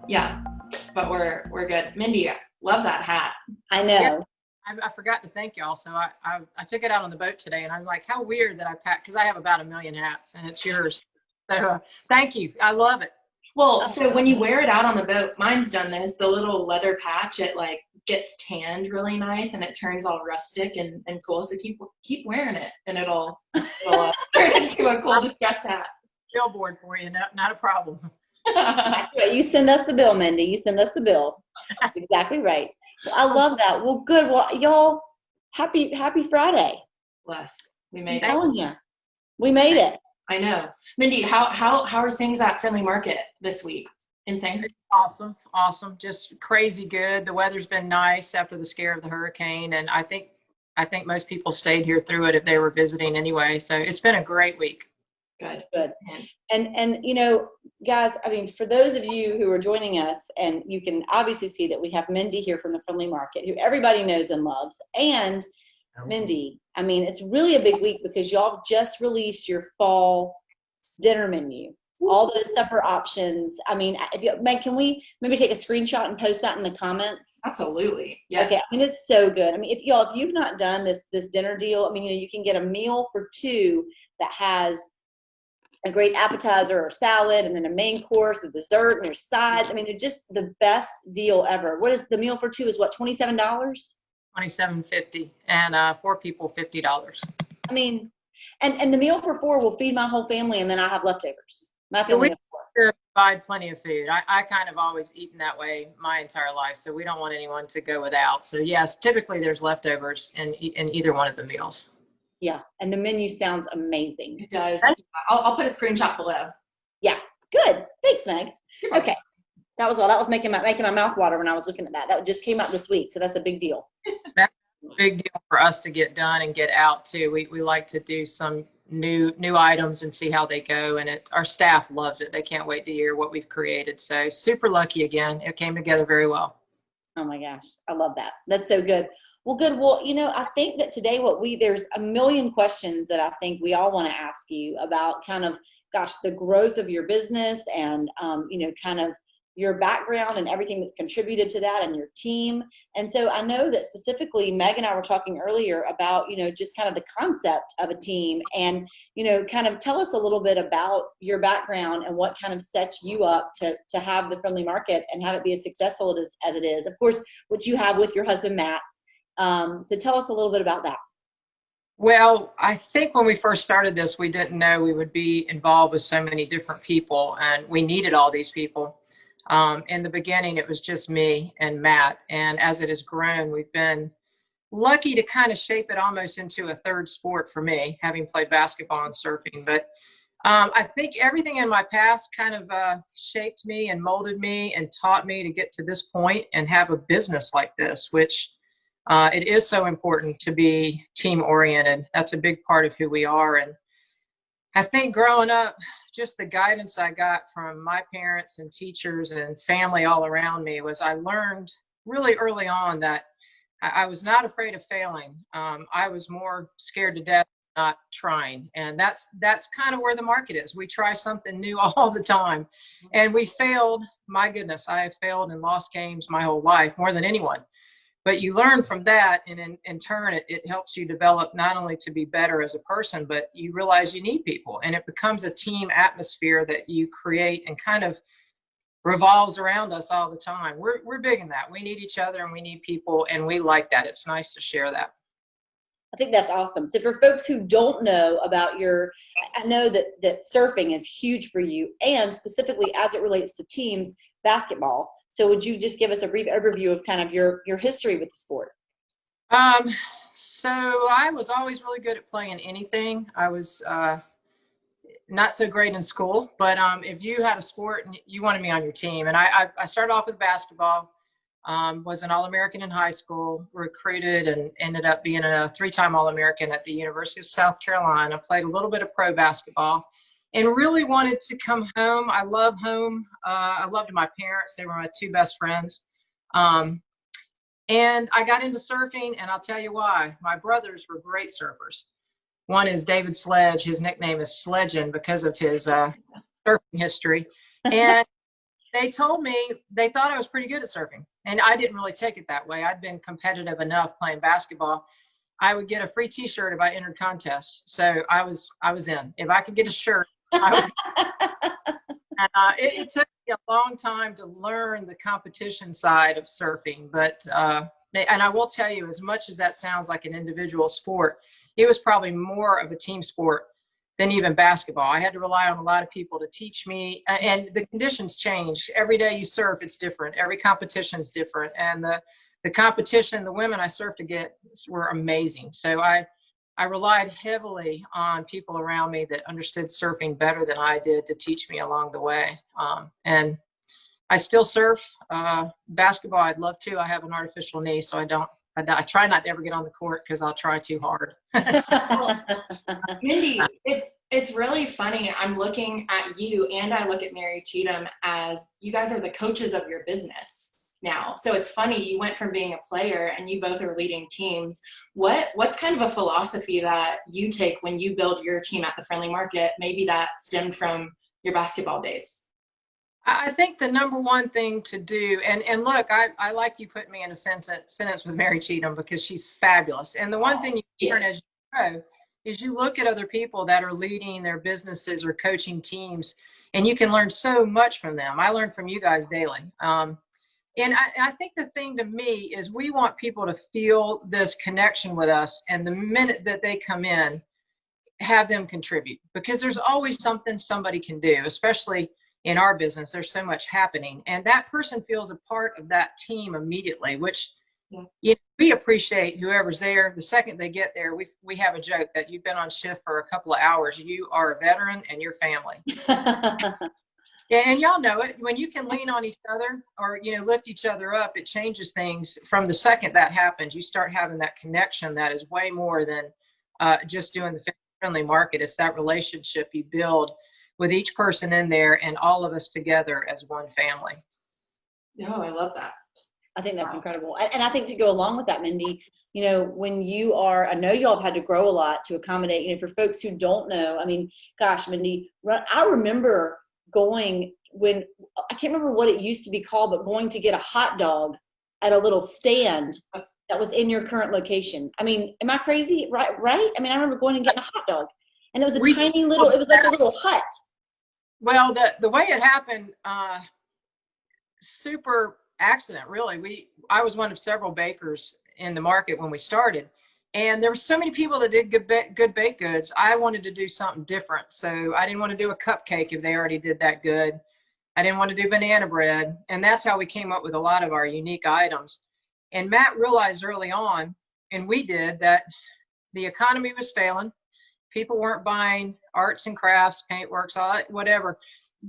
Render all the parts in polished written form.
Yeah, but we're good. Mindy, love that hat. I know. Yeah, I forgot to thank y'all. So I took it out on the boat today, and I'm like, how weird that I packed, because I have about 1,000,000 hats, and it's yours. So thank you. I love it. Well, so when you wear it out on the boat, mine's done this, the little leather patch, it like gets tanned really nice and it turns all rustic and cool. So keep wearing it and it'll turn into a cool distressed hat. Billboard for you, not a problem. You send us the bill, Mindy. You send us the bill. That's exactly right. Well, I love that. Well, good. Well, y'all, happy Friday. Bless. We made I'm it. telling you, we made it. I know. Mindy, how are things at Friendly Market this week? Insane. Awesome. Just crazy good. The weather's been nice after the scare of the hurricane, and I think most people stayed here through it if they were visiting anyway. So it's been a great week. Good. And you know, guys, I mean, for those of you who are joining us, and you can obviously see that we have Mindy here from the Friendly Market, who everybody knows and loves, and Mindy, I mean, it's really a big week because y'all just released your fall dinner menu. All those supper options. I mean, Meg, can we maybe take a screenshot and post that in the comments? Absolutely. Yeah. Okay. I mean, it's so good. I mean, if you've not done this dinner deal, I mean, you can get a meal for two that has a great appetizer or salad, and then a main course, a dessert, and your sides. I mean, they're just the best deal ever. What is the meal for two? Is what, $27? $27.50, and 4 people $50. I mean, and the meal for 4 will feed my whole family, and then I have leftovers. My family of 4. Provide plenty of food. I kind of always eaten that way my entire life, so we don't want anyone to go without. So yes, typically there's leftovers in either one of the meals. Yeah, and the menu sounds amazing. It does. I'll put a screenshot below. Yeah, good. Thanks, Meg. Okay, that was all. That was making my mouth water when I was looking at that. That just came out this week, so that's a big deal. That's a big deal for us to get done and get out too. We like to do some new items and see how they go, and our staff loves it. They can't wait to hear what we've created. So super lucky again. It came together very well. Oh my gosh, I love that. That's so good. Well, good. Well, you know, I think that today there's a million questions that I think we all want to ask you about kind of, gosh, the growth of your business and, you know, kind of your background and everything that's contributed to that and your team. And so I know that specifically Meg and I were talking earlier about, you know, just kind of the concept of a team and, you know, kind of tell us a little bit about your background and what kind of sets you up to have the Friendly Market and have it be as successful as it is. Of course, what you have with your husband, Matt. So tell us a little bit about that. Well, I think when we first started this, we didn't know we would be involved with so many different people, and we needed all these people. In the beginning, it was just me and Matt. And as it has grown, we've been lucky to kind of shape it almost into a third sport for me, having played basketball and surfing. But I think everything in my past kind of shaped me and molded me and taught me to get to this point and have a business like this, which it is so important to be team oriented. That's a big part of who we are. And I think growing up, just the guidance I got from my parents and teachers and family all around me was I learned really early on that I was not afraid of failing. I was more scared to death not trying. And that's kind of where the market is. We try something new all the time. And we failed. My goodness, I have failed and lost games my whole life, more than anyone. But you learn from that, and in turn, it helps you develop not only to be better as a person, but you realize you need people, and it becomes a team atmosphere that you create and kind of revolves around us all the time. We're big in that. We need each other and we need people, and we like that. It's nice to share that. I think that's awesome. So for folks who don't know about I know that surfing is huge for you, and specifically as it relates to teams basketball. So would you just give us a brief overview of kind of your history with the sport? So I was always really good at playing anything. I was not so great in school, but if you had a sport and you wanted me on your team, and I started off with basketball, was an All-American in high school, recruited and ended up being a 3-time All-American at the University of South Carolina, played a little bit of pro basketball, and really wanted to come home. I love home. I loved my parents. They were my 2 best friends. And I got into surfing, and I'll tell you why. My brothers were great surfers. One is David Sledge. His nickname is Sledgin because of his surfing history. And they told me they thought I was pretty good at surfing. And I didn't really take it that way. I'd been competitive enough playing basketball. I would get a free t-shirt if I entered contests. So I was in. If I could get a shirt, I was. It took me a long time to learn the competition side of surfing, but and I will tell you, as much as that sounds like an individual sport, it was probably more of a team sport than even basketball. I had to rely on a lot of people to teach me, and the conditions change. Every day you surf, it's different. Every competition's different, and the competition, the women I surfed against were amazing. So I relied heavily on people around me that understood surfing better than I did to teach me along the way. And I still surf. Basketball, I'd love to. I have an artificial knee, so I try not to ever get on the court because I'll try too hard. Mindy, it's really funny. I'm looking at you, and I look at Mary Cheatham as you guys are the coaches of your business now. So it's funny, you went from being a player and you both are leading teams. What's kind of a philosophy that you take when you build your team at the Friendly Market? Maybe that stemmed from your basketball days. I think the number one thing to do, and look, I like you put me in a sentence with Mary Cheatham because she's fabulous. And the one thing you learn as you grow is you look at other people that are leading their businesses or coaching teams, and you can learn so much from them. I learn from you guys daily. And I think the thing to me is we want people to feel this connection with us, and the minute that they come in, have them contribute, because there's always something somebody can do, especially in our business. There's so much happening, and that person feels a part of that team immediately, which we appreciate whoever's there. The second they get there, we have a joke that you've been on shift for a couple of hours. You are a veteran and your family. Yeah, and y'all know it. When you can lean on each other or, lift each other up, it changes things. From the second that happens, you start having that connection that is way more than just doing the Friendly Market. It's that relationship you build with each person in there and all of us together as one family. Oh, I love that. I think that's incredible. And I think to go along with that, Mindy, when you are, I know y'all have had to grow a lot to accommodate, for folks who don't know, gosh, Mindy, I remember going when, I can't remember what it used to be called, but going to get a hot dog at a little stand that was in your current location. Am I crazy? Right? I remember going and getting a hot dog, and it was it was like a little hut. Well, the way it happened, super accident, really. I was one of several bakers in the market when we started, and there were so many people that did good baked goods. I wanted to do something different, so I didn't want to do a cupcake if they already did that good. I didn't want to do banana bread, and that's how we came up with a lot of our unique items. And Matt realized early on, and we did, that the economy was failing. People weren't buying arts and crafts, paintworks, all that, whatever.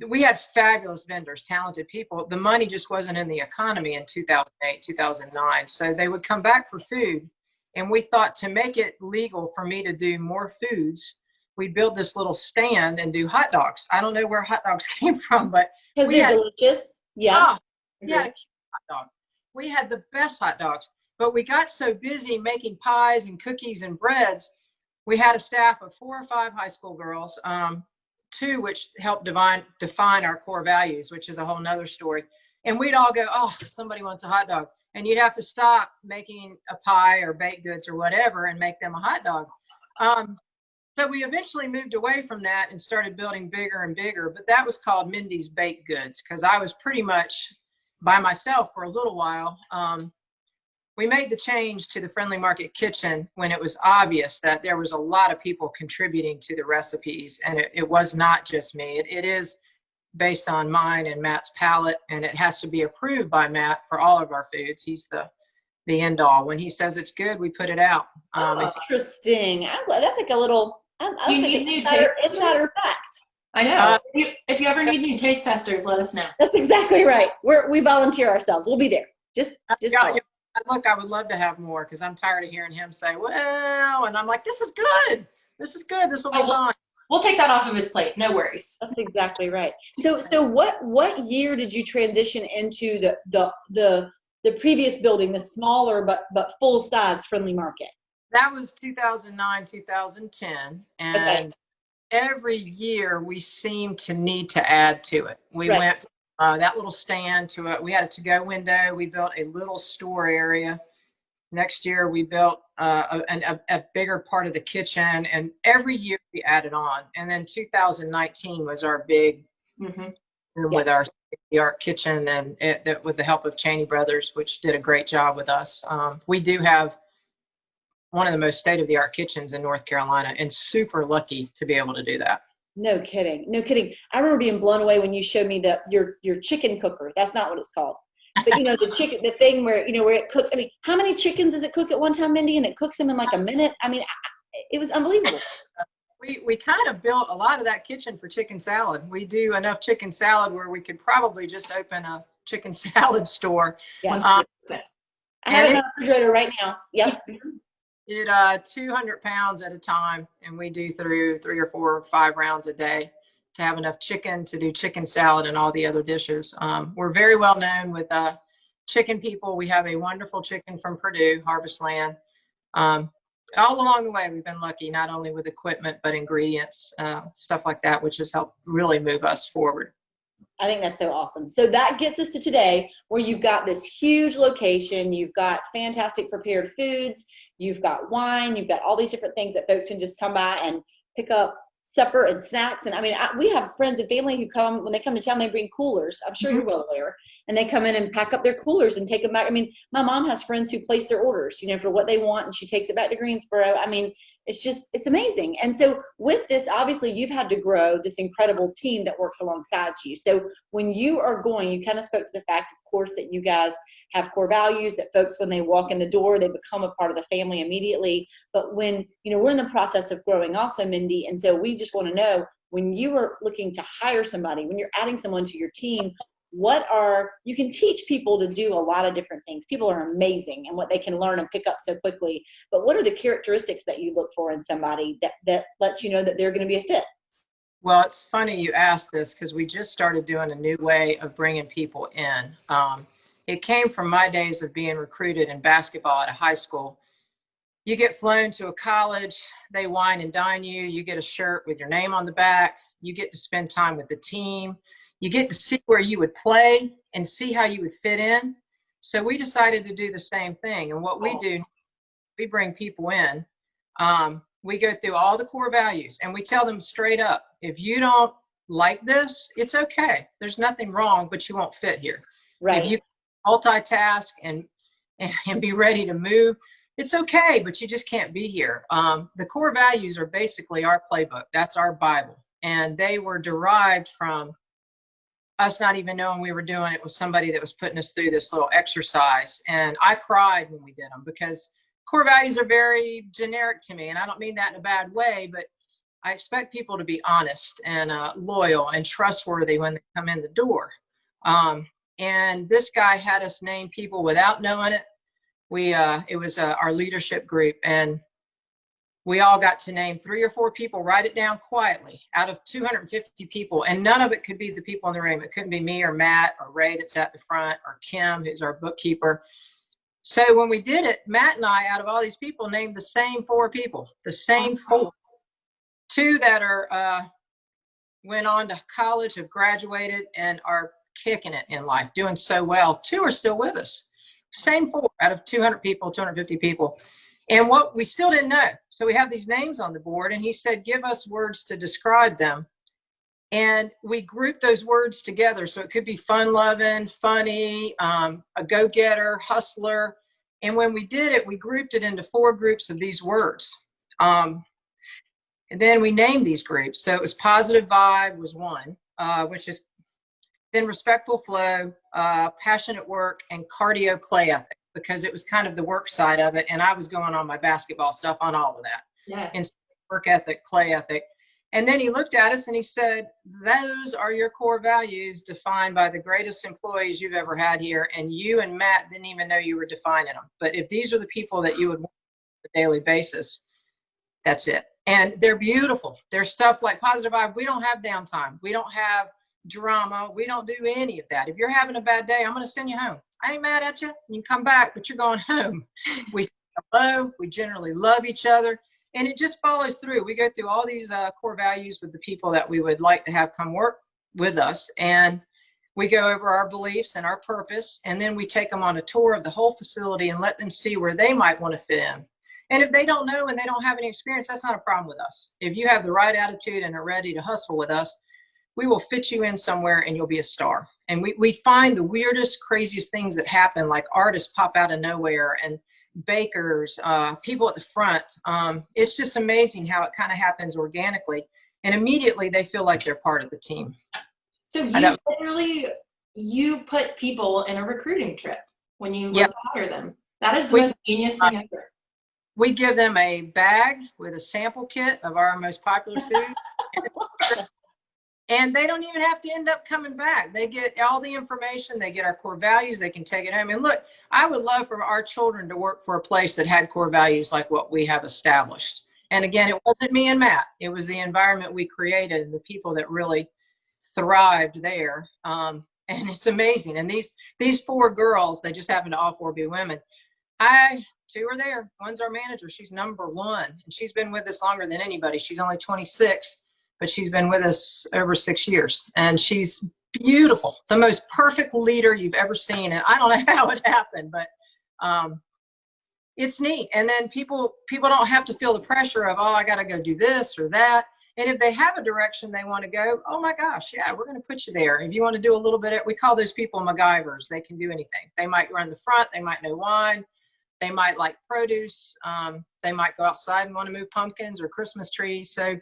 We had fabulous vendors, talented people. The money just wasn't in the economy in 2008, 2009. So they would come back for food. And we thought, to make it legal for me to do more foods, we build this little stand and do hot dogs. I don't know where hot dogs came from, but because they're delicious. Yeah. Yeah, hot dog. We had the best hot dogs, but we got so busy making pies and cookies and breads. We had a staff of 4 or 5 high school girls, 2 which helped define our core values, which is a whole nother story. And we'd all go, oh, somebody wants a hot dog. And you'd have to stop making a pie or baked goods or whatever and make them a hot dog. So we eventually moved away from that and started building bigger and bigger. But that was called Mindy's Baked Goods, because I was pretty much by myself for a little while. We made the change to the Friendly Market Kitchen when it was obvious that there was a lot of people contributing to the recipes, and it was not just me. It is based on mine and Matt's palate, and it has to be approved by Matt for all of our foods. He's the end all. When he says it's good, we put it out. Interesting. That's like a little insider fact. I know. If you ever need new taste testers, let us know. That's exactly right. We volunteer ourselves. We'll be there. Just look, I would love to have more, because I'm tired of hearing him say, well, and I'm like, this is good. This is good. This will be fine. We'll take that off of his plate. No worries. That's exactly right. So what year did you transition into the previous building, the smaller but full size Friendly Market? That was 2009, 2010. And every year we seem to need to add to it. We went from that little stand to we had a to-go window. We built a little store area. Next year, we built a bigger part of the kitchen, and every year we added on. And then 2019 was our big with our state-of-the-art kitchen, and with the help of Cheney Brothers, which did a great job with us. We do have one of the most state-of-the-art kitchens in North Carolina, and super lucky to be able to do that. No kidding. No kidding. I remember being blown away when you showed me your chicken cooker. That's not what it's called. But the thing where, where it cooks. I mean, how many chickens does it cook at one time, Mindy? And it cooks them in like a minute. I mean, it was unbelievable. We kind of built a lot of that kitchen for chicken salad. We do enough chicken salad where we could probably just open a chicken salad store. Yes. I have it in the refrigerator right now. Yep. It 200 pounds at a time, and we do through 3 or 4 or 5 rounds a day to have enough chicken to do chicken salad and all the other dishes. We're very well known with chicken people. We have a wonderful chicken from Purdue, Harvest Land. All along the way, we've been lucky, not only with equipment, but ingredients, stuff like that, which has helped really move us forward. I think that's so awesome. So that gets us to today, where you've got this huge location, you've got fantastic prepared foods, you've got wine, you've got all these different things that folks can just come by and pick up supper and snacks. And I mean, we have friends and family who come, when they come to town, they bring coolers. I'm sure you're well aware. And they come in and pack up their coolers and take them back. I mean, my mom has friends who place their orders, for what they want, and she takes it back to Greensboro. I mean, it's amazing. And so with this, obviously you've had to grow this incredible team that works alongside you. So when you are going, you kind of spoke to the fact, of course, that you guys have core values, that folks, when they walk in the door, they become a part of the family immediately. But when, we're in the process of growing also, Mindy. And so we just want to know, when you are looking to hire somebody, when you're adding someone to your team, you can teach people to do a lot of different things. People are amazing and what they can learn and pick up so quickly. But what are the characteristics that you look for in somebody that lets you know that they're going to be a fit? Well, it's funny you asked this, because we just started doing a new way of bringing people in. It came from my days of being recruited in basketball at a high school. You get flown to a college, they wine and dine you, you get a shirt with your name on the back, you get to spend time with the team. You get to see where you would play and see how you would fit in. So we decided to do the same thing. And what we do, we bring people in. We go through all the core values, and we tell them straight up, if you don't like this, it's okay. There's nothing wrong, but you won't fit here. Right. If you multitask and be ready to move, it's okay, but you just can't be here. The core values are basically our playbook. That's our Bible. And they were derived from us not even knowing we were doing it with somebody that was putting us through this little exercise. And I cried when we did them, because core values are very generic to me. And I don't mean that in a bad way, but I expect people to be honest and loyal and trustworthy when they come in the door. And this guy had us name people without knowing it. It was our leadership group, and we all got to name 3 or 4 people, write it down quietly, out of 250 people. And none of it could be the people in the room. It couldn't be me or Matt or Ray that's at the front, or Kim, who's our bookkeeper. So when we did it, Matt and I, out of all these people, named the same 4 people, the same 4. 2 that went on to college, have graduated, and are kicking it in life, doing so well. 2 are still with us. Same 4 out of 200 people, 250 people. And what we still didn't know. So we have these names on the board, and he said, give us words to describe them. And we grouped those words together. So it could be fun-loving, funny, a go-getter, hustler. And when we did it, we grouped it into 4 groups of these words. And then we named these groups. So it was positive vibe was 1, which is then respectful flow, passionate work, and cardio play ethic, because it was kind of the work side of it. And I was going on my basketball stuff on all of that. Yes. And work ethic, play ethic. And then he looked at us and he said, those are your core values, defined by the greatest employees you've ever had here. And you and Matt didn't even know you were defining them. But if these are the people that you would want on a daily basis, that's it. And they're beautiful. There's stuff like positive vibe. We don't have downtime. We don't have drama. We don't do any of that. If you're having a bad day, I'm going to send you home. I ain't mad at you. You can come back, but you're going home. We say hello. We generally love each other. And it just follows through. We go through all these core values with the people that we would like to have come work with us. And We go over our beliefs and our purpose, and then we take them on a tour of the whole facility and let them see where they might want to fit in. And if they don't know and they don't have any experience, that's not a problem with us. If you have the right attitude and are ready to hustle with us, we will fit you in somewhere and you'll be a star. And we find the weirdest, craziest things that happen, like artists pop out of nowhere and bakers, people at the front. It's just amazing how it kind of happens organically. And immediately they feel like they're part of the team. So you put people in a recruiting trip when you hire them. That is the most genius thing ever. We give them a bag with a sample kit of our most popular food. And they don't even have to end up coming back. They get all the information. They get our core values. They can take it home. And look, I would love for our children to work for a place that had core values like what we have established. And again, it wasn't me and Matt. It was the environment we created and the people that really thrived there. And it's amazing. And these 4 girls, they just happen to all 4 be women. 2 are there. One's our manager. She's number 1. And she's been with us longer than anybody. She's only 26, but she's been with us over 6 years. And she's beautiful. The most perfect leader you've ever seen. And I don't know how it happened, but it's neat. And then people don't have to feel the pressure of, oh, I got to go do this or that. And if they have a direction they want to go, oh my gosh, yeah, we're going to put you there. If you want to do a little bit, we call those people MacGyvers. They can do anything. They might run the front. They might know wine. They might like produce. They might go outside and want to move pumpkins or Christmas trees. So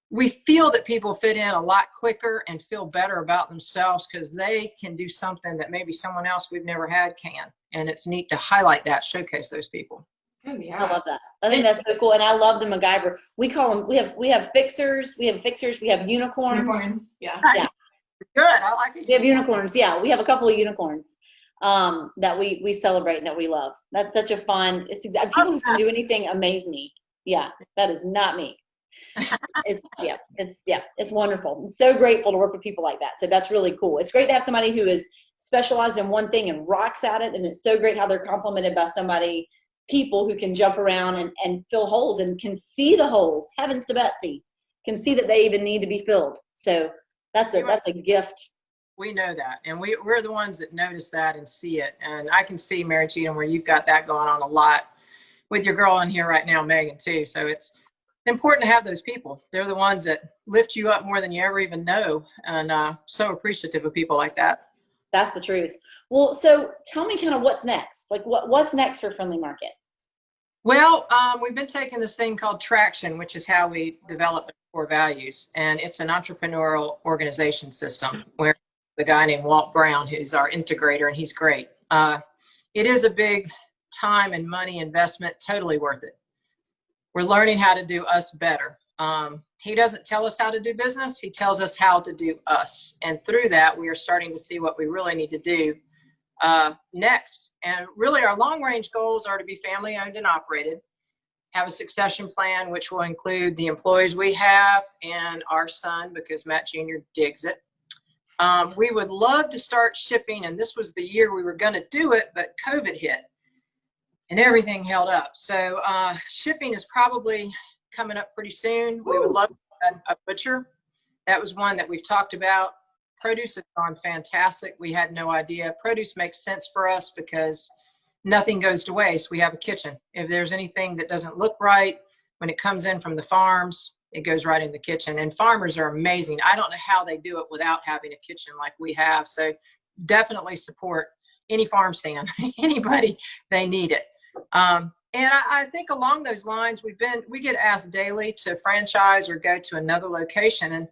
we feel that people fit in a lot quicker and feel better about themselves because they can do something that maybe someone else we've never had can. And it's neat to highlight that, showcase those people. Oh yeah, I love that. I think that's so cool, and I love the MacGyver. We call them. We have fixers. We have unicorns. Yeah. Good. I like it. We have unicorns. Yeah, we have a couple of unicorns that we celebrate and that we love. That's such a fun. People who can do anything amaze me. Yeah, that is not me. It's wonderful. I'm so grateful to work with people like that. So that's really cool. It's great to have somebody who is specialized in one thing and rocks at it, and it's so great how they're complemented by people who can jump around and fill holes and can see the holes. Heavens to Betsy, can see that they even need to be filled. So that's a gift. We know that, and we're the ones that notice that and see it. And I can see, Mary Cheatham, where you've got that going on a lot with your girl in here right now, Megan, too. So it's important to have those people. They're the ones that lift you up more than you ever even know, and so appreciative of people like that. That's the truth. Well, so tell me kind of what's next. Like what's next for Friendly Market? Well, we've been taking this thing called Traction, which is how we develop core values. And it's an entrepreneurial organization system where the guy named Walt Brown, who's our integrator, and he's great. It is a big time and money investment, totally worth it. We're learning how to do us better. He doesn't tell us how to do business. He tells us how to do us. And through that, we are starting to see what we really need to do next. And really our long range goals are to be family owned and operated, have a succession plan, which will include the employees we have and our son, because Matt Jr. digs it. We would love to start shipping, and this was the year we were going to do it, but COVID hit and everything held up. So shipping is probably coming up pretty soon. We would love a butcher. That was one that we've talked about. Produce has gone fantastic. We had no idea. Produce makes sense for us because nothing goes to waste. We have a kitchen. If there's anything that doesn't look right when it comes in from the farms, it goes right in the kitchen. And farmers are amazing. I don't know how they do it without having a kitchen like we have. So definitely support any farm stand, anybody, they need it. And I think along those lines, we get asked daily to franchise or go to another location. And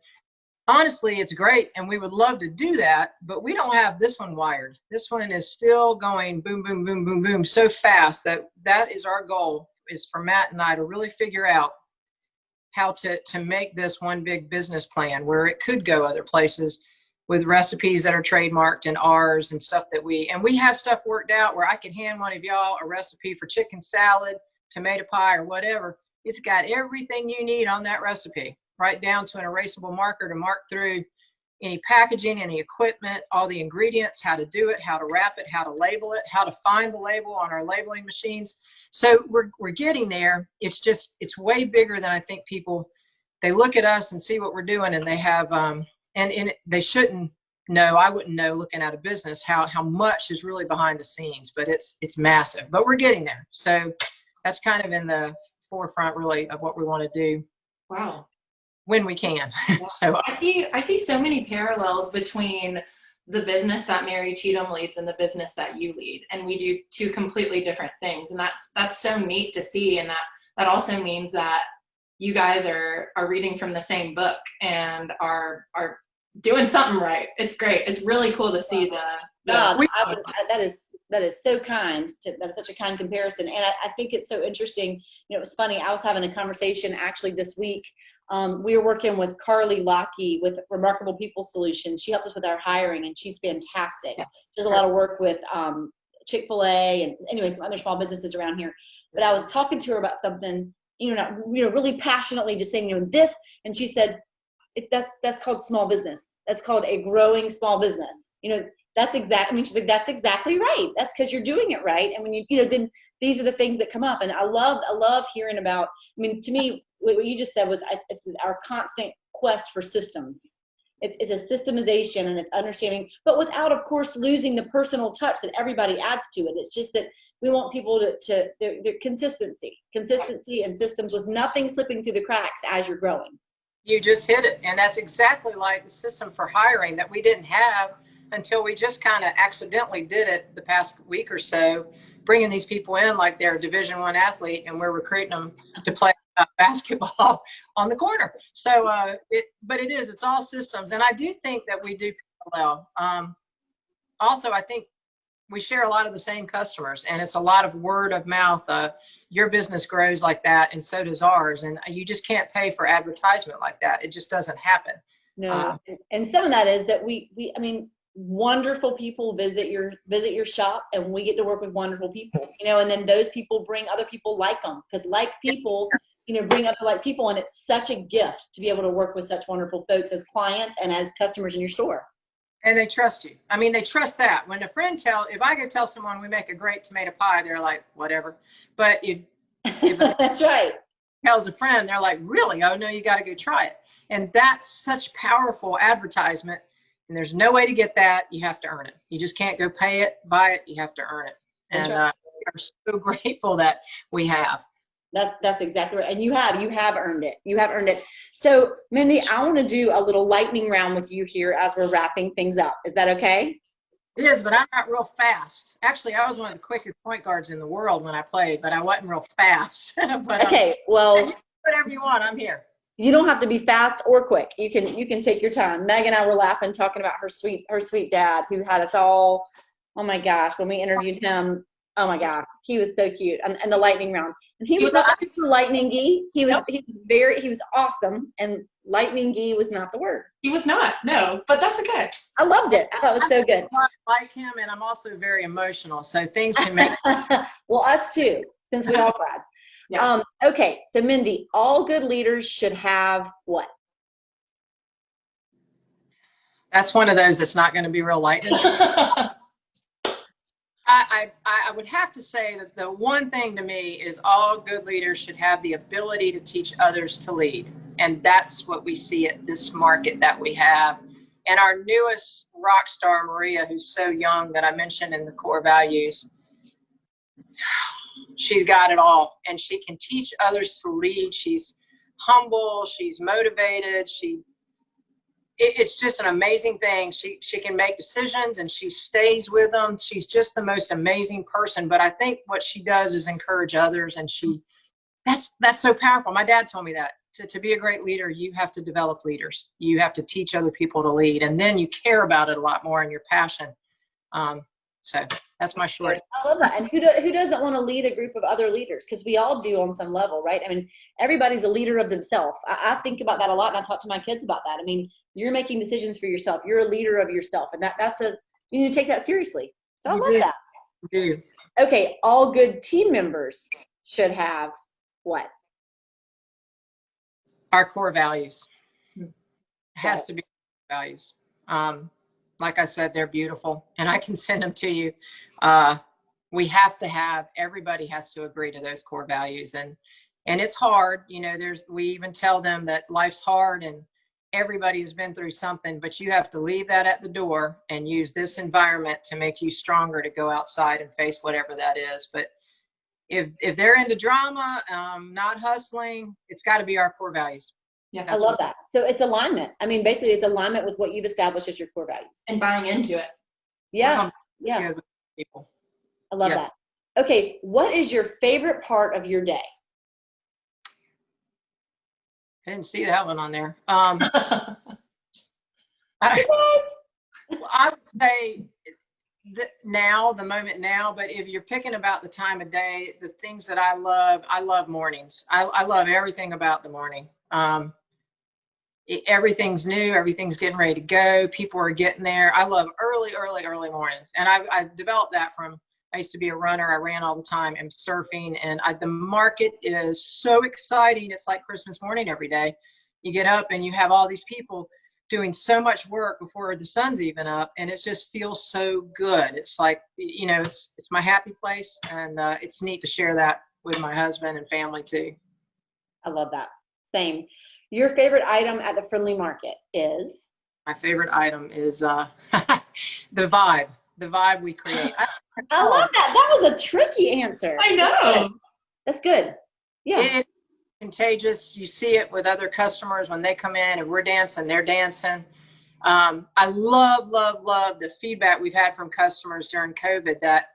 honestly, it's great. And we would love to do that, but we don't have this one wired. This one is still going boom, boom, boom, boom, boom, so fast that is our goal, is for Matt and I to really figure out how to make this one big business plan where it could go other places with recipes that are trademarked and ours and stuff that we have stuff worked out where I could hand one of y'all a recipe for chicken salad, tomato pie, or whatever. It's got everything you need on that recipe, right down to an erasable marker to mark through any packaging, any equipment, all the ingredients, how to do it, how to wrap it, how to label it, how to find the label on our labeling machines. So we're getting there. It's way bigger than I think people, they look at us and see what we're doing and they have, and they shouldn't know, I wouldn't know looking at a business how much is really behind the scenes, but it's massive, but we're getting there. So that's kind of in the forefront really of what we want to do. Wow. When we can. Yeah. So I see so many parallels between the business that Mary Cheatham leads and the business that you lead. And we do two completely different things. And that's so neat to see. And that also means that you guys are reading from the same book and are doing something right. It's great. It's really cool to see that is so kind. That's such a kind comparison. And I think it's so interesting. You know, it was funny. I was having a conversation actually this week. We were working with Carly Lockey with Remarkable People Solutions. She helps us with our hiring, and she's fantastic. Yes. Does a lot of work with Chick-fil-A and anyway, some other small businesses around here. But I was talking to her about something, really passionately just saying, this, and she said, that's called small business. That's called a growing small business. That's exactly, she's like, that's exactly right. That's because you're doing it right. And when then these are the things that come up. And I love hearing about, to me, what you just said was, it's our constant quest for systems. It's a systemization and it's understanding, but without, of course, losing the personal touch that everybody adds to it. It's just that we want people to their consistency and systems with nothing slipping through the cracks as you're growing. You just hit it. And that's exactly like the system for hiring that we didn't have until we just kind of accidentally did it the past week or so, bringing these people in like they're a Division I athlete, and we're recruiting them to play basketball on the corner. So, it's all systems. And I do think that we do parallel. Also, I think we share a lot of the same customers, and it's a lot of word of mouth. Your business grows like that, and so does ours. And you just can't pay for advertisement like that. It just doesn't happen. No, and some of that is that we wonderful people visit your shop, and we get to work with wonderful people. And then those people bring other people like them, because like people, bring other like people, and it's such a gift to be able to work with such wonderful folks as clients and as customers in your store. And they trust you. They trust that. When if I go tell someone we make a great tomato pie, they're like, whatever. But if that's right. Tells a friend, they're like, really? Oh no, you got to go try it. And that's such powerful advertisement. And there's no way to get that. You have to earn it. You just can't go pay it, buy it. You have to earn it. And we are so grateful that we have. That's exactly right. And you have earned it. You have earned it. So Mindy, I want to do a little lightning round with you here as we're wrapping things up. Is that okay? It is, but I'm not real fast. Actually, I was one of the quickest point guards in the world when I played, but I wasn't real fast. But, okay. Well, whatever you want, I'm here. You don't have to be fast or quick. You can take your time. Meg and I were laughing, talking about her sweet dad, who had us all, oh my gosh, when we interviewed him, oh my God, he was so cute. And the lightning round. And he was not super lightning-y. He was awesome. And lightning-y was not the word. He was not, no, but that's okay. I loved it. I thought it was so good. I like him, and I'm also very emotional, so things can make well, us too, since we all glad. Yeah. Okay, so Mindy, all good leaders should have what? That's one of those that's not going to be real light. I would have to say that the one thing to me is all good leaders should have the ability to teach others to lead. And that's what we see at this market that we have. And our newest rock star, Maria, who's so young that I mentioned in the core values, she's got it all, and she can teach others to lead. She's humble, she's motivated, it's just an amazing thing. She can make decisions, and she stays with them. She's just the most amazing person. But I think what she does is encourage others, and that's so powerful. My dad told me that to be a great leader, you have to develop leaders. You have to teach other people to lead, and then you care about it a lot more, and your passion. So that's my short. I love that. And who doesn't want to lead a group of other leaders? Because we all do on some level, right? Everybody's a leader of themselves. I think about that a lot, and I talk to my kids about that. You're making decisions for yourself. You're a leader of yourself, and you need to take that seriously. So I love that. You do. Okay, all good team members should have what? Our core values. It has to be values. Like I said, they're beautiful, and I can send them to you. We have to everybody has to agree to those core values, and it's hard. We even tell them that life's hard, and everybody has been through something, but you have to leave that at the door and use this environment to make you stronger to go outside and face whatever that is. But if they're into drama, not hustling, it's got to be our core values. Yeah, I love that. So it's alignment. I mean, basically it's alignment with what you've established as your core values. And buying into it. Yeah. Yeah. People. I love Yes. that. Okay. What is your favorite part of your day? I didn't see that one on there. I would say the moment now, but if you're picking about the time of day, the things that I love mornings. I love everything about the morning. Everything's new, everything's getting ready to go. People are getting there. I love early mornings. And I developed that I used to be a runner. I ran all the time and surfing, and the market is so exciting. It's like Christmas morning every day. You get up and you have all these people doing so much work before the sun's even up, and it just feels so good. It's like, it's my happy place, and it's neat to share that with my husband and family too. I love that. Same. Your favorite item at the Friendly Market is? My favorite item is the vibe we create. I love that. That was a tricky answer. I know. That's good. Yeah. It's contagious. You see it with other customers when they come in and we're dancing, they're dancing. I love the feedback we've had from customers during COVID that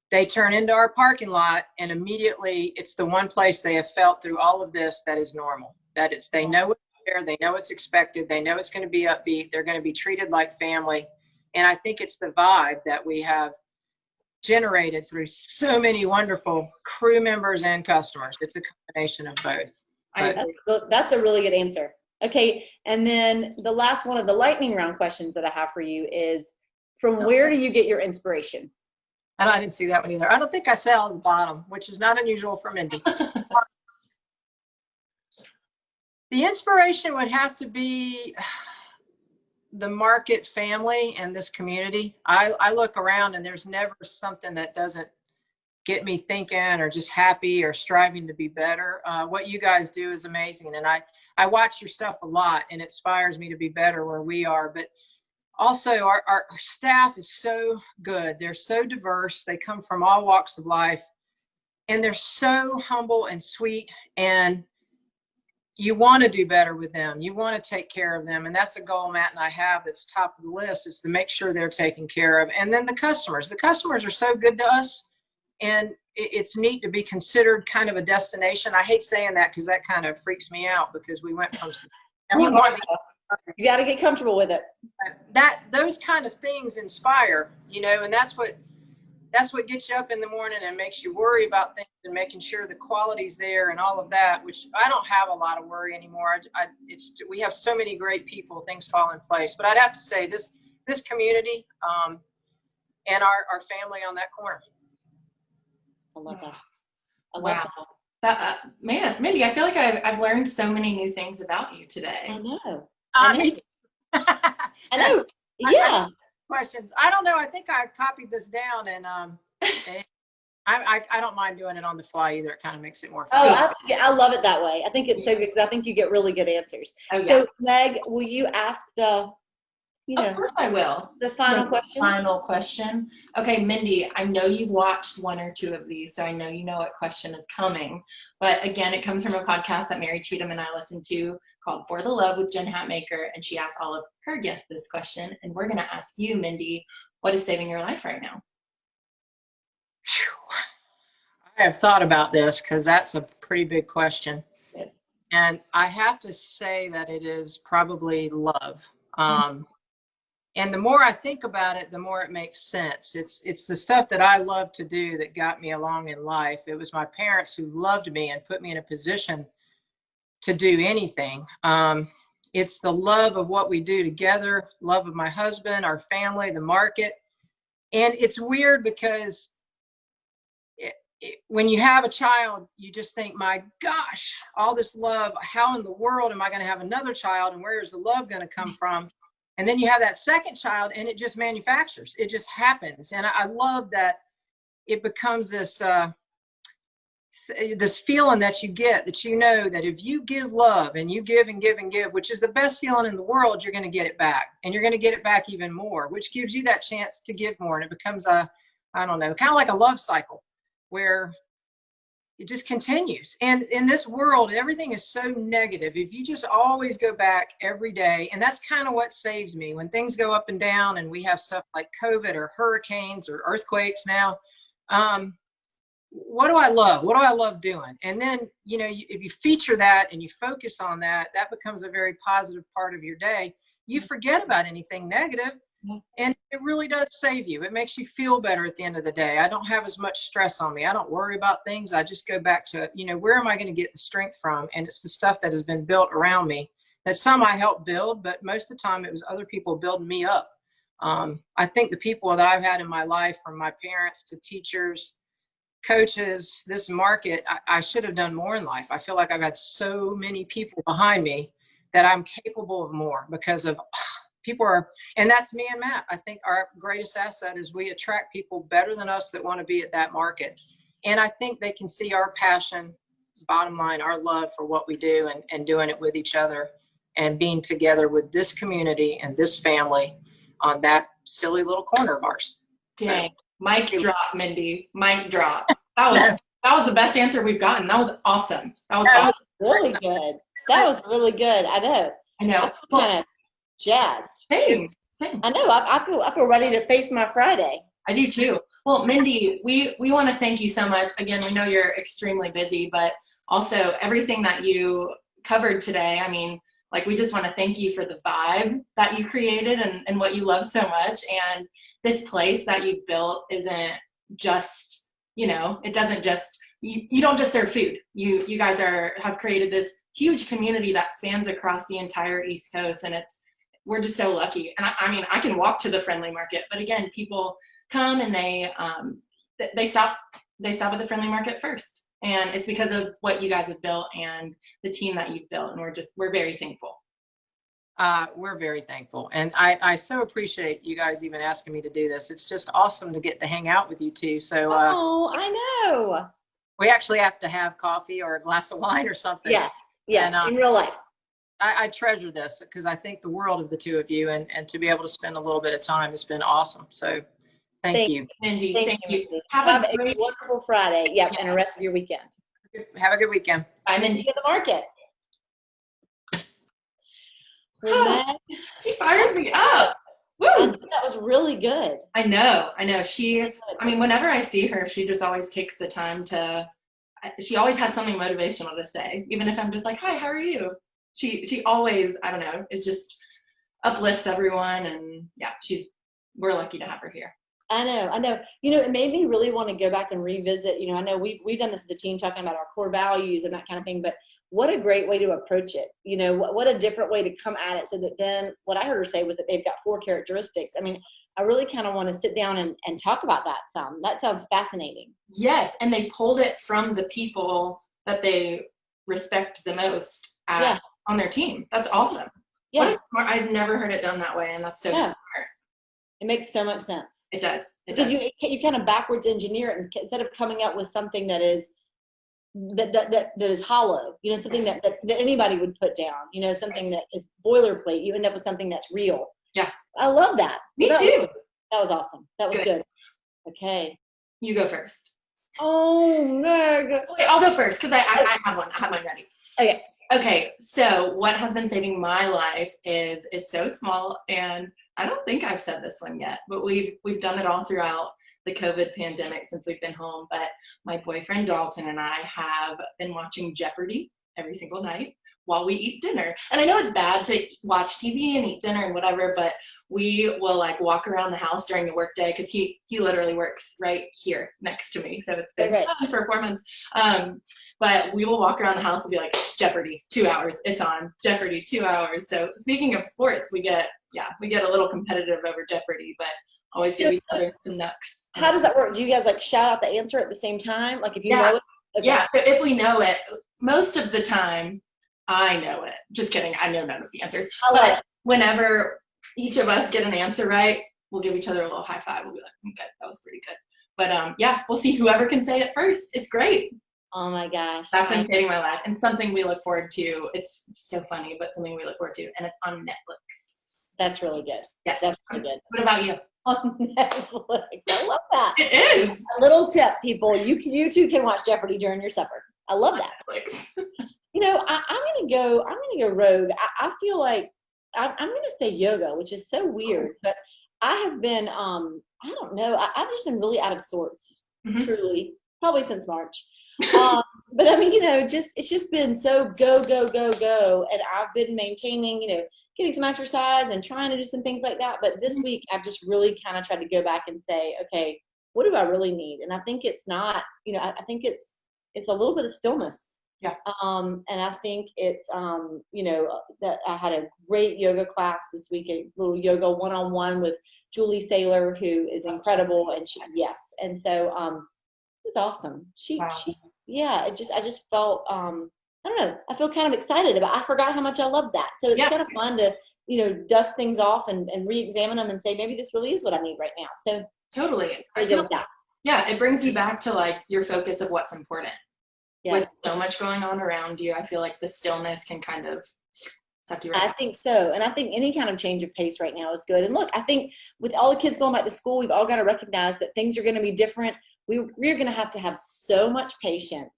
they turn into our parking lot and immediately it's the one place they have felt through all of this that is normal. That it's, they know what's there, they know it's expected, they know it's going to be upbeat, they're going to be treated like family. And I think it's the vibe that we have generated through so many wonderful crew members and customers. It's a combination of both. That's a really good answer. Okay. And then the last one of the lightning round questions that I have for you is, from where do you get your inspiration? And I didn't see that one either. I don't think I said on the bottom, which is not unusual for Mindy. The inspiration would have to be the market family and this community. I look around and there's never something that doesn't get me thinking or just happy or striving to be better. What you guys do is amazing. And I watch your stuff a lot and it inspires me to be better where we are. But also our staff is so good. They're so diverse. They come from all walks of life and they're so humble and sweet, and you want to do better with them. You want to take care of them. And that's a goal Matt and I have that's top of the list, is to make sure they're taken care of. And then the customers are so good to us. And it's neat to be considered kind of a destination. I hate saying that because that kind of freaks me out, because we went from you got to get comfortable with it. Those kind of things inspire, and that's what gets you up in the morning and makes you worry about things and making sure the quality's there and all of that, which I don't have a lot of worry anymore. We have so many great people, things fall in place. But I'd have to say this community and our family on that corner. I love that. Wow. That, man, Mindy, I feel like I've learned so many new things about you today. I know. Me too. I know. Yeah. Questions. I don't know. I think I copied this down, and I don't mind doing it on the fly either. It kind of makes it more fun. I love it that way. I think it's so good because I think you get really good answers. Oh, yeah. So, Meg, will you ask the Of course I will. The final question? Final question. Okay, Mindy, I know you've watched one or two of these, so I know you know what question is coming. But again, it comes from a podcast that Mary Cheatham and I listen to called For the Love with Jen Hatmaker, and she asked all of her guests this question, and we're going to ask you, Mindy, what is saving your life right now? I have thought about this because that's a pretty big question. Yes. And I have to say that it is probably love. And the more I think about it, the more it makes sense. It's the stuff that I love to do that got me along in life. It was my parents who loved me and put me in a position to do anything. It's the love of what we do together, love of my husband, our family, the market. And it's weird because when you have a child, you just think, my gosh, all this love, how in the world am I going to have another child, and where is the love going to come from? And then you have that second child and it just manufactures. It just happens. And I love that it becomes this this feeling that you get, that you know that if you give love and you give and give and give, which is the best feeling in the world, you're going to get it back, and you're going to get it back even more, which gives you that chance to give more. And it becomes I don't know, kind of like a love cycle where it just continues. And in this world, everything is so negative. If you just always go back every day, and that's kind of what saves me when things go up and down and we have stuff like COVID or hurricanes or earthquakes now. What do I love? What do I love doing? And then, if you feature that and you focus on that, that becomes a very positive part of your day. You forget about anything negative, and it really does save you. It makes you feel better at the end of the day. I don't have as much stress on me. I don't worry about things. I just go back to, where am I going to get the strength from? And it's the stuff that has been built around me, that some I helped build, but most of the time it was other people building me up. I think the people that I've had in my life, from my parents to teachers, coaches, this market, I should have done more in life. I feel like I've had so many people behind me that I'm capable of more because of and that's me and Matt. I think our greatest asset is we attract people better than us that want to be at that market. And I think they can see our passion, bottom line, our love for what we do, and doing it with each other and being together with this community and this family on that silly little corner of ours. Dang. Mic drop, Mindy. Mic drop. That was the best answer we've gotten. That was awesome. That was awesome. Really good. That was really good. I know. I'm kind of jazzed. Same. I know. I feel ready to face my Friday. I do too. Well, Mindy, we want to thank you so much. Again, we know you're extremely busy, but also everything that you covered today. I mean, we just want to thank you for the vibe that you created and what you love so much. And this place that you've built isn't just, it doesn't just, you don't just serve food. You guys have created this huge community that spans across the entire East Coast. And we're just so lucky. And I can walk to the Friendly Market, but again, people come and they stop at the Friendly Market first. And it's because of what you guys have built and the team that you've built. And we're very thankful. We're very thankful. And I so appreciate you guys even asking me to do this. It's just awesome to get to hang out with you two. So, I know. We actually have to have coffee or a glass of wine or something. Yes. And, in real life. I treasure this because I think the world of the two of you, and to be able to spend a little bit of time has been awesome. So thank you. Mindy. Thank you. Have a wonderful Friday. Yep. And the rest of your weekend. Have a good weekend. Bye, Mindy. To the market. She fires me up. Woo! That was really good. I know. Whenever I see her, she just always takes the time she always has something motivational to say. Even if I'm just like, hi, how are you? She always, I don't know, is just uplifts everyone. And yeah, we're lucky to have her here. I know. It made me really want to go back and revisit. I know we've done this as a team, talking about our core values and that kind of thing, but what a great way to approach it. What a different way to come at it. So that then what I heard her say was that they've got 4 characteristics. I really kind of want to sit down and talk about that some. That sounds fascinating. Yes. And they pulled it from the people that they respect the most on their team. That's awesome. Yes. I've never heard it done that way. And that's so smart. It makes so much sense. It does. Because you kind of backwards engineer it, and instead of coming up with something that is that is hollow, something that anybody would put down, something that is boilerplate, you end up with something that's real. Yeah. I love that. Me too. That was awesome. That was good. Okay. You go first. Oh, Meg. Wait, I'll go first because I have one. I have one ready. Okay. So what has been saving my life is, it's so small, and I don't think I've said this one yet, but we've done it all throughout the COVID pandemic since we've been home. But my boyfriend Dalton and I have been watching Jeopardy every single night while we eat dinner. And I know it's bad to watch TV and eat dinner and whatever, but we will walk around the house during the workday because he literally works right here next to me. So it's been fun for 4 months. But we will walk around the house and be like, Jeopardy, 2 hours, it's on. Jeopardy, 2 hours. So speaking of sports, we get a little competitive over Jeopardy, but always give each other some nooks. How does that work? Do you guys shout out the answer at the same time? If you know it? Okay. Yeah, so if we know it, most of the time, I know it. Just kidding. I know none of the answers. But whenever each of us get an answer right, we'll give each other a little high five. We'll be like, okay, that was pretty good. But we'll see whoever can say it first. It's great. Oh my gosh. That's been saving my life, and something we look forward to. It's so funny, but something we look forward to, and it's on Netflix. That's really good. Yes. That's really good. What about you? On Netflix. I love that. It is. A little tip, people. You too can watch Jeopardy during your supper. I love that. Netflix. You know, I'm gonna go rogue. I feel like I'm gonna say yoga, which is so weird, but I have been I don't know. I've just been really out of sorts, truly, probably since March. But I mean, you know, it's just been so go, and I've been maintaining, you know, getting some exercise and trying to do some things like that. But this week, I've just really kind of tried to go back and say, okay, what do I really need? And I think it's not, you know, I think it's a little bit of stillness. Yeah. And I think it's, you know, that I had a great yoga class this week, a little yoga one-on-one with Julie Saylor, who is incredible. And and so it was awesome. Yeah, I just felt, I don't know, I feel kind of excited I forgot how much I love that. So it's kind of fun to, you know, dust things off and re-examine them and say, maybe this really is what I need right now. So totally. I feel with that. Yeah, it brings you back to like your focus of what's important. Yes. With so much going on around you, I feel like the stillness can kind of suck you right I think so. And I think any kind of change of pace right now is good. And look, I think with all the kids going back to school, we've all got to recognize that things are going to be different. We're going to have so much patience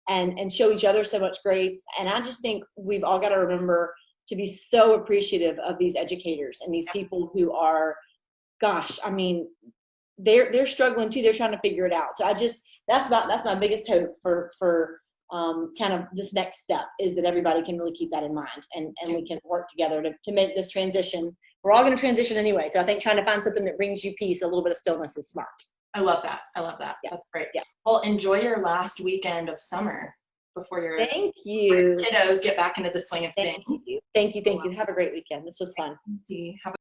and show each other so much grace. And I just think we've all got to remember to be so appreciative of these educators and these people who are, gosh, I mean, they're struggling too. They're trying to figure it out. So that's my biggest hope for kind of this next step is that everybody can really keep that in mind and we can work together to make this transition. We're all going to transition anyway. So I think trying to find something that brings you peace, a little bit of stillness is smart. I love that. Yeah. That's great. Yeah. Well, enjoy your last weekend of summer before your kiddos get back into the swing of things. Thank you. Have a great weekend. This was fun. See. Have